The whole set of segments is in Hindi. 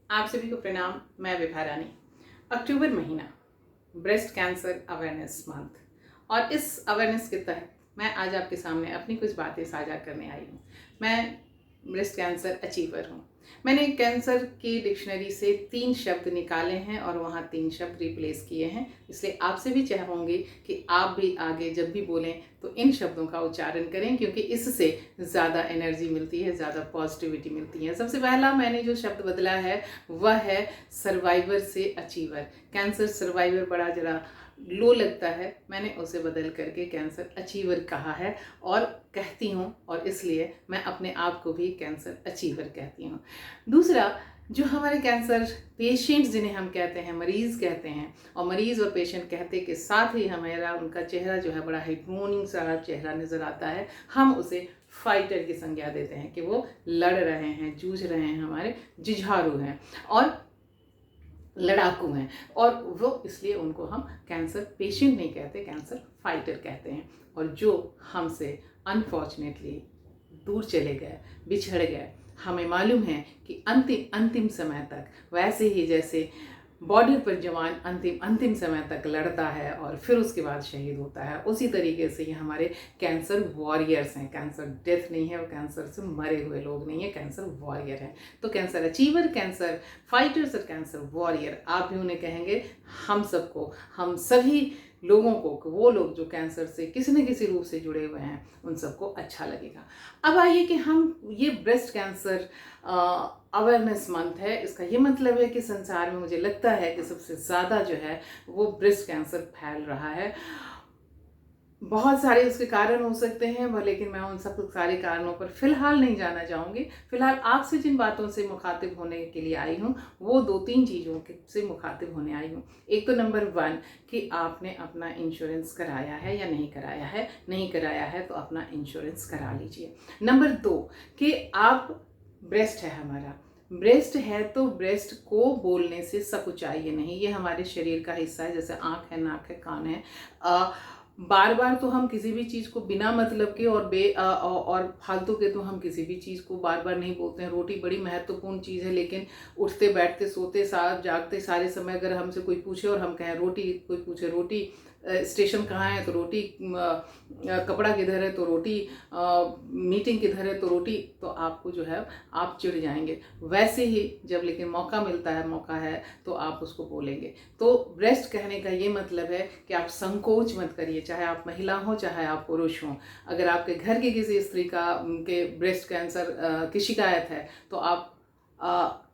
आप सभी को प्रणाम। मैं विभा रानी। अक्टूबर महीना ब्रेस्ट कैंसर अवेयरनेस मंथ, और इस अवेयरनेस के तहत मैं आज आपके सामने अपनी कुछ बातें साझा करने आई हूँ। मैं ब्रेस्ट कैंसर अचीवर हूँ। मैंने कैंसर की डिक्शनरी से 3 शब्द निकाले हैं और वहाँ 3 शब्द रिप्लेस किए हैं। इसलिए आपसे भी चाहूँगी कि आप भी आगे जब भी बोलें तो इन शब्दों का उच्चारण करें, क्योंकि इससे ज़्यादा एनर्जी मिलती है, ज़्यादा पॉजिटिविटी मिलती है। सबसे पहला मैंने जो शब्द बदला है वह है सर्वाइवर से अचीवर। कैंसर सर्वाइवर बड़ा जरा लो लगता है, मैंने उसे बदल करके कैंसर अचीवर कहा है और कहती हूँ, और इसलिए मैं अपने आप को भी कैंसर अचीवर कहती हूँ। दूसरा, जो हमारे कैंसर पेशेंट्स जिन्हें हम कहते हैं, मरीज़ कहते हैं, और मरीज़ और पेशेंट कहते के साथ ही हमारा उनका चेहरा जो है बड़ा ही ग्रोनिंग सा चेहरा नज़र आता है। हम उसे फाइटर की संज्ञा देते हैं कि वो लड़ रहे हैं, जूझ रहे हैं, हमारे जुझारू हैं और लड़ाकू हैं, और वो इसलिए उनको हम कैंसर पेशेंट नहीं कहते, कैंसर फाइटर कहते हैं। और जो हमसे अनफॉर्चुनेटली दूर चले गए, बिछड़ गए, हमें मालूम है कि अंतिम समय तक, वैसे ही जैसे बॉर्डर पर जवान अंतिम समय तक लड़ता है और फिर उसके बाद शहीद होता है, उसी तरीके से ये हमारे कैंसर वॉरियर्स हैं। कैंसर डेथ नहीं है और कैंसर से मरे हुए लोग नहीं है, कैंसर वॉरियर हैं। तो कैंसर अचीवर, कैंसर फाइटर्स और कैंसर वॉरियर, आप भी उन्हें कहेंगे। हम सबको, हम सभी लोगों को, वो लोग जो कैंसर से किसी न किसी रूप से जुड़े हुए हैं, उन सबको अच्छा लगेगा। अब आइए कि हम ये ब्रेस्ट कैंसर अवेयरनेस मंथ है, इसका ये मतलब है कि संसार में मुझे लगता है कि सबसे ज़्यादा जो है वो ब्रेस्ट कैंसर फैल रहा है। बहुत सारे उसके कारण हो सकते हैं वह, लेकिन मैं उन सब सारे कारणों पर फिलहाल नहीं जाना चाहूँगी। फिलहाल आपसे जिन बातों से मुखातिब होने के लिए आई हूँ वो 2-3 चीज़ों से मुखातिब होने आई हूँ। एक तो नंबर 1 कि आपने अपना इंश्योरेंस कराया है या नहीं कराया है। नहीं कराया है तो अपना इंश्योरेंस करा लीजिए। नंबर 2 कि आप, ब्रेस्ट है हमारा, ब्रेस्ट है तो ब्रेस्ट को बोलने से सकुचाइए नहीं। ये हमारे शरीर का हिस्सा है, जैसे आँख है, नाक है, कान है। बार बार तो हम किसी भी चीज़ को बिना मतलब के और फालतू के तो हम किसी भी चीज़ को बार बार नहीं बोलते हैं। रोटी बड़ी महत्वपूर्ण चीज़ है, लेकिन उठते बैठते सोते जागते सारे समय अगर हमसे कोई पूछे और हम कहें रोटी, कोई पूछे रोटी, स्टेशन कहाँ है तो रोटी, कपड़ा किधर है तो रोटी, मीटिंग किधर है तो रोटी, तो आपको जो है आप चिढ़ जाएंगे। वैसे ही जब लेकिन मौका मिलता है, मौका है तो आप उसको बोलेंगे। तो ब्रेस्ट कहने का ये मतलब है कि आप संकोच मत करिए, चाहे आप महिला हो चाहे आप पुरुष हो। अगर आपके घर की किसी स्त्री के ब्रेस्ट कैंसर की शिकायत है तो आप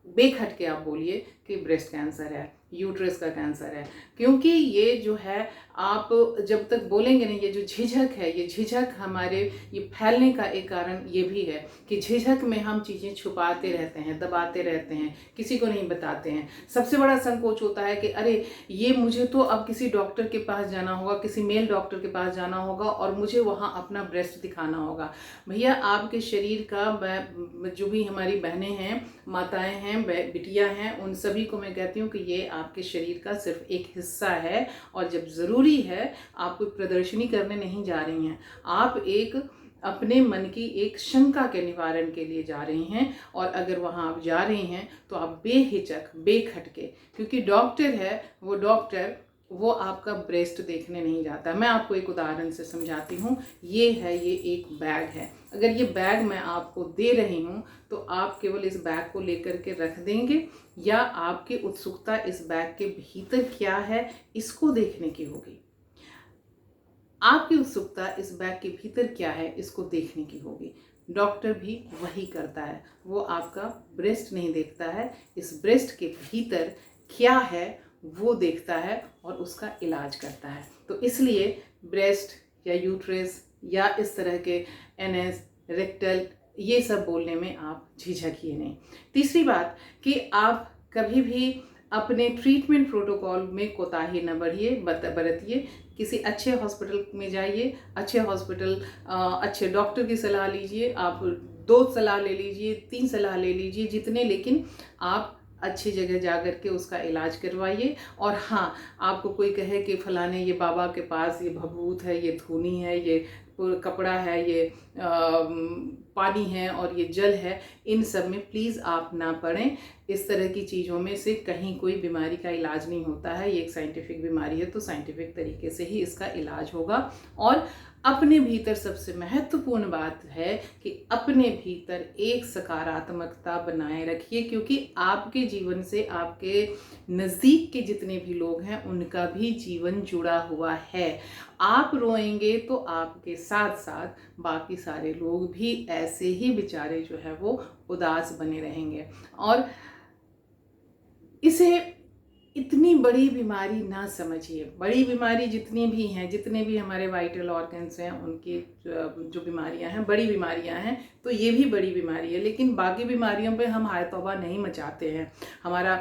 बेखट के आप बोलिए कि ब्रेस्ट कैंसर है, यूट्रस का कैंसर है। क्योंकि ये जो है, आप जब तक बोलेंगे नहीं, ये जो झिझक है, ये झिझक हमारे ये फैलने का एक कारण ये भी है कि झिझक में हम चीज़ें छुपाते रहते हैं, दबाते रहते हैं, किसी को नहीं बताते हैं। सबसे बड़ा संकोच होता है कि अरे ये मुझे तो अब किसी डॉक्टर के पास जाना होगा, किसी मेल डॉक्टर के पास जाना होगा और मुझे वहाँ अपना ब्रेस्ट दिखाना होगा। भैया, आपके शरीर का, जो भी हमारी बहनें हैं, माताएं हैं, बिटिया हैं, उन सभी को मैं कहती हूँ कि ये आपके शरीर का सिर्फ एक हिस्सा है। और जब ज़रूरी है, आप कोई प्रदर्शनी करने नहीं जा रही हैं, आप एक अपने मन की एक शंका के निवारण के लिए जा रही हैं। और अगर वहाँ आप जा रही हैं तो आप बेहिचक, बेखटके, क्योंकि डॉक्टर है, वो डॉक्टर वो आपका ब्रेस्ट देखने नहीं जाता। मैं आपको एक उदाहरण से समझाती हूँ। ये एक बैग है। अगर ये बैग मैं आपको दे रही हूँ तो आप केवल इस बैग को लेकर के रख देंगे, या आपकी उत्सुकता इस बैग के भीतर क्या है इसको देखने की होगी। आपकी उत्सुकता इस बैग के भीतर क्या है इसको देखने की होगी। डॉक्टर भी वही करता है, वो आपका ब्रेस्ट नहीं देखता है, इस ब्रेस्ट के भीतर क्या है वो देखता है और उसका इलाज करता है। तो इसलिए ब्रेस्ट या यूट्रस या इस तरह के एनएस, रेक्टल, ये सब बोलने में आप झिझकिए नहीं। तीसरी बात कि आप कभी भी अपने ट्रीटमेंट प्रोटोकॉल में कोताही न बरतिए। किसी अच्छे हॉस्पिटल में जाइए, अच्छे हॉस्पिटल, अच्छे डॉक्टर की सलाह लीजिए। आप 2 सलाह ले लीजिए, 3 सलाह ले लीजिए, जितने, लेकिन आप अच्छी जगह जा कर के उसका इलाज करवाइए। और हाँ, आपको कोई कहे कि फलाने ये बाबा के पास ये भभूत है, ये धूनी है, ये कपड़ा है, ये पानी है और ये जल है, इन सब में प्लीज़ आप ना पड़ें। इस तरह की चीज़ों में से कहीं कोई बीमारी का इलाज नहीं होता है। ये एक साइंटिफिक बीमारी है, तो साइंटिफिक तरीके से ही इसका इलाज होगा। और अपने भीतर सबसे महत्वपूर्ण बात है कि अपने भीतर एक सकारात्मकता बनाए रखिए, क्योंकि आपके जीवन से आपके नज़दीक के जितने भी लोग हैं उनका भी जीवन जुड़ा हुआ है। आप रोएंगे तो आपके साथ साथ बाकी सारे लोग भी ऐसे ही बेचारे जो है वो उदास बने रहेंगे। और इसे इतनी बड़ी बीमारी ना समझिए। बड़ी बीमारी जितनी भी हैं, जितने भी हमारे वाइटल ऑर्गन्स हैं, उनकी जो बीमारियां हैं बड़ी बीमारियां हैं, तो ये भी बड़ी बीमारी है। लेकिन बाकी बीमारियों पे हम हाय तौबा नहीं मचाते हैं। हमारा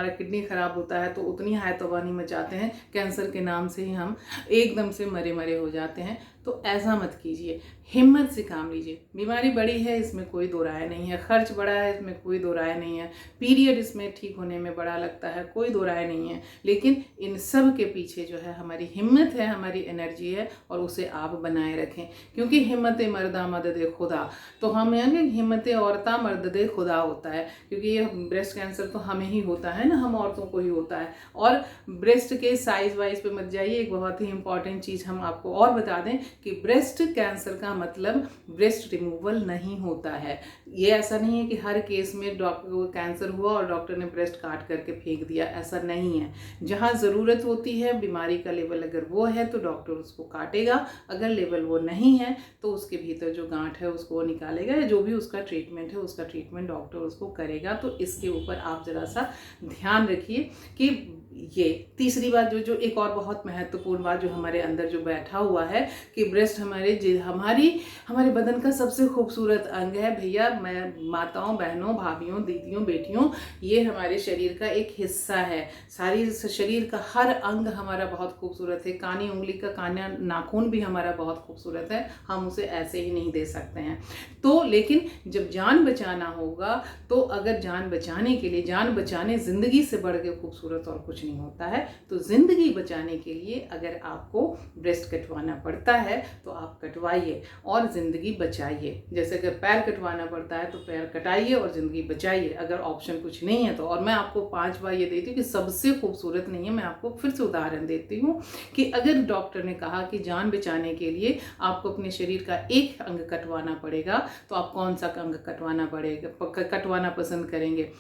किडनी ख़राब होता है तो उतनी हाय तौबा नहीं मचाते हैं। कैंसर के नाम से ही हम एकदम से मरे मरे हो जाते हैं। तो ऐसा मत कीजिए, हिम्मत से काम लीजिए। बीमारी बड़ी है, इसमें कोई दो राय नहीं है। खर्च बड़ा है, इसमें कोई दो राय नहीं है। पीरियड इसमें ठीक होने में बड़ा लगता है, कोई दो राय नहीं है। लेकिन इन सब के पीछे जो है हमारी हिम्मत है, हमारी एनर्जी है, और उसे आप बनाए रखें। क्योंकि हिम्मत मर्दा मदद खुदा, तो हम यानी हिम्मत औरता मर्द खुदा होता है। क्योंकि ये ब्रेस्ट कैंसर तो हमें ही होता है ना, हम औरतों को ही होता है। और ब्रेस्ट के साइज वाइज पे मत जाइए। एक बहुत ही इंपॉर्टेंट चीज़ हम आपको और बता दें कि ब्रेस्ट कैंसर का मतलब ब्रेस्ट रिमूवल नहीं होता है। ये ऐसा नहीं है कि हर केस में डॉक्टर को कैंसर हुआ और डॉक्टर ने ब्रेस्ट काट करके फेंक दिया, ऐसा नहीं है। जहाँ ज़रूरत होती है, बीमारी का लेवल अगर वो है तो डॉक्टर उसको काटेगा, अगर लेवल वो नहीं है तो उसके भीतर जो गांठ है उसको निकालेगा, या जो भी उसका ट्रीटमेंट है उसका ट्रीटमेंट डॉक्टर उसको करेगा। तो इसके ऊपर आप ज़रा सा ध्यान रखिए। कि ये तीसरी बात जो एक और बहुत महत्वपूर्ण बात जो हमारे अंदर जो बैठा हुआ है कि ब्रेस्ट हमारे बदन का सबसे खूबसूरत अंग है। भैया, मैं माताओं, बहनों, भाभियों, दीदियों, बेटियों, ये हमारे शरीर का एक हिस्सा है। सारी शरीर का हर अंग हमारा बहुत खूबसूरत है। कानी उंगली का काना नाखून भी हमारा बहुत खूबसूरत है, हम उसे ऐसे ही नहीं दे सकते हैं। तो लेकिन जब जान बचाना होगा, तो अगर जान बचाने के लिए, जान बचाने ज़िंदगी से बढ़ के खूबसूरत और कुछ नहीं होता है, तो ज़िंदगी बचाने के लिए अगर आपको ब्रेस्ट कटवाना पड़ता है तो आप कटवाइए और ज़िंदगी बचाइए। जैसे अगर पैर कटवाना पड़ता है तो पैर कटाइए और ज़िंदगी बचाइए, अगर ऑप्शन कुछ नहीं है तो। और मैं आपको 5 बार ये देती हूँ कि सबसे खूबसूरत नहीं है। मैं आपको फिर से उदाहरण देती हूँ कि अगर डॉक्टर ने कहा कि जान बचाने के लिए आपको अपने शरीर का एक अंग कटवाना पड़ेगा, तो आप कौन सा अंग कटवाना पसंद करेंगे?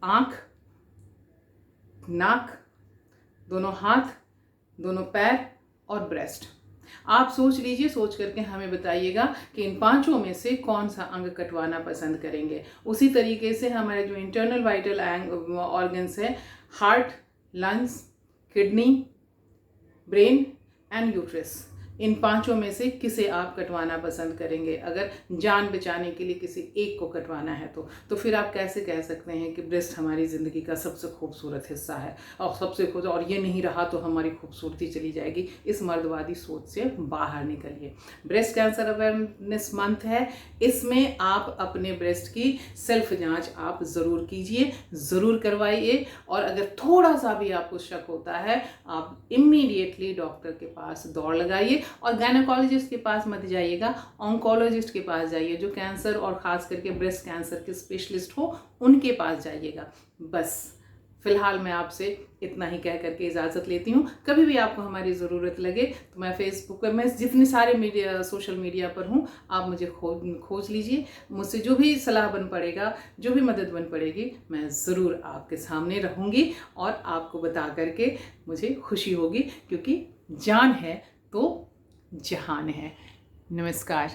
आँख, नाक, दोनों हाथ, दोनों पैर और ब्रेस्ट। आप सोच लीजिए, सोच करके हमें बताइएगा कि इन 5 में से कौन सा अंग कटवाना पसंद करेंगे। उसी तरीके से हमारे जो इंटरनल वाइटल ऑर्गन्स है, heart, lungs, kidney, brain and uterus, इन 5 में से किसे आप कटवाना पसंद करेंगे? अगर जान बचाने के लिए किसी एक को कटवाना है तो फिर आप कैसे कह सकते हैं कि ब्रेस्ट हमारी ज़िंदगी का सबसे खूबसूरत हिस्सा है और ये नहीं रहा तो हमारी खूबसूरती चली जाएगी। इस मर्दवादी सोच से बाहर निकलिए। ब्रेस्ट कैंसर अवेयरनेस मंथ है, इसमें आप अपने ब्रेस्ट की सेल्फ जांच आप ज़रूर कीजिए, ज़रूर करवाइए। और अगर थोड़ा सा भी आपको शक होता है, आप इमीडिएटली डॉक्टर के पास दौड़ लगाइए। और गायनेकोलॉजिस्ट के पास मत जाइएगा, ऑन्कोलॉजिस्ट के पास जाइए, जो कैंसर और ख़ास करके ब्रेस्ट कैंसर के स्पेशलिस्ट हो, उनके पास जाइएगा। बस फिलहाल मैं आपसे इतना ही कह करके इजाज़त लेती हूँ। कभी भी आपको हमारी ज़रूरत लगे तो मैं फेसबुक पर, मैं जितने सारे सोशल मीडिया पर हूँ, आप मुझे खोज लीजिए। मुझसे जो भी सलाह बन पड़ेगा, जो भी मदद बन पड़ेगी, मैं ज़रूर आपके सामने रहूँगी और आपको बता करके मुझे खुशी होगी, क्योंकि जान है तो जहान है। नमस्कार।